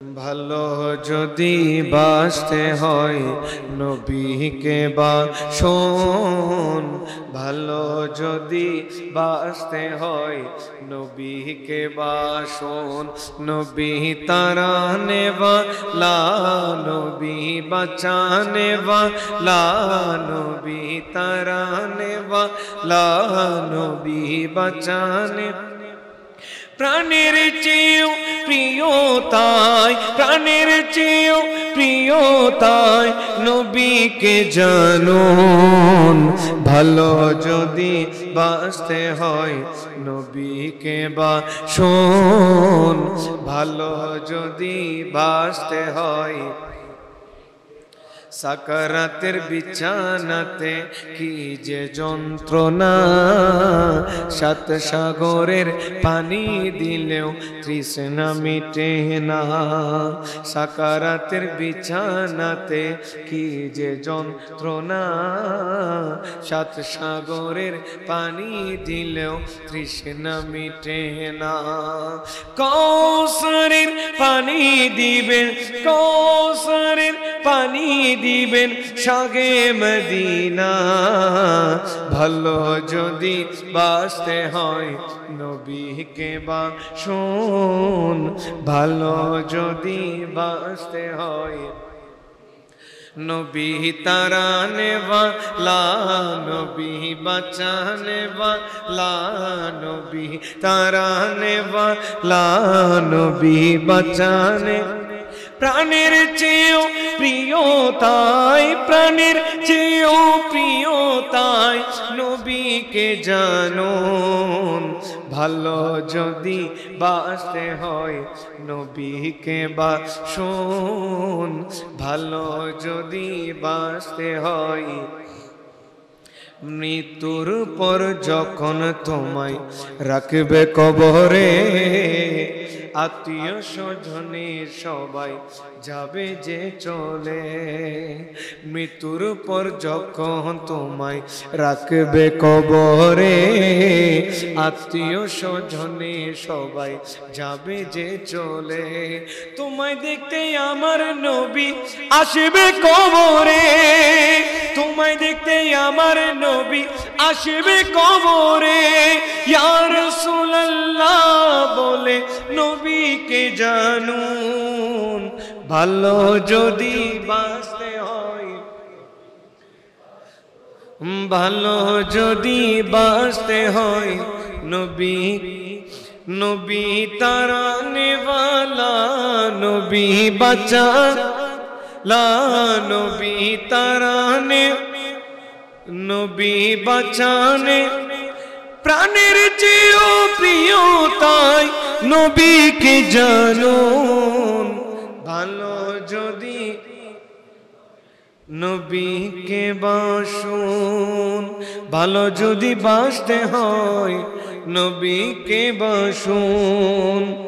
ভালো যদি বাসতে হয় নবীকে বাসুন, ভালো যদি বাসতে হয় নবীকে বাসুন। নবী তারানে ওয়ালা, নবী বাঁচানে ওয়ালা, নবী তারানে ওয়ালা, নবী বাঁচানে। প্রাণের চেয়েও প্রিয় তাই, প্রাণের চেয়েও প্রিয় তাই নবীকে জানুন। ভালো যদি বাসতে হয় নবীকে বাসুন, ভালো যদি বাসতে হয়। সাকারাতের বিছানাতে কি যে যন্ত্রণা, সাত সাগরের পানি দিলেও তৃষ্ণা মিটে না। সাকারাতের বিছানাতে কি যে যন্ত্রণা, সাত সাগরের পানি দিলেও তৃষ্ণা মিটে না। কৌসরের পানি দিবেন, কৌসরের পানি দিবেন শাগে মদিনা। ভালো যদি বাসতে হয় নবীকে বাসুন, ভালো যদি বাসতে হয়। নবী তারানে ওয়ালা, নবী বাঁচানে ওয়ালা, নবী তারানে ওয়ালা, নবী বাঁচানে। প্রাণের চেয়েও প্রিয় তাই, প্রাণের চেয়েও প্রিয় তাই নবীকে জানুন। ভালো যদি বাসতে হয় নবীকে বাসুন, ভালো যদি বাসতে হয়। মৃত্যুর পর যখন তোমায় রাখবে কবরে, আত্মীয় স্বজনে সবাই যাবে যে চলে। মৃত্যুর পর যখন তোমায় রাখবে কবরে, আত্মীয় স্বজনে সবাই যাবে যে চলে। তোমায় দেখতে আমার নবী আসবে কবরে, তোমায় দেখতে আমার নবী আসবে কবরে। ইয়া রাসূলুল্লাহ বলে নবীকে জানুন। ভালো যদি বাসতে হয়, ভালো যদি বাসতে হয় নবী, নবী তারানে ওয়ালা, নবী বাঁচালা, নবী তারানে, নবী বাঁচানে। প্রাণের চেয়েও প্রিয় তাই নবীকে জানুন। ভালো যদি নবীকে বাসুন, ভালো যদি বাসতে হয় নবীকে বাসুন।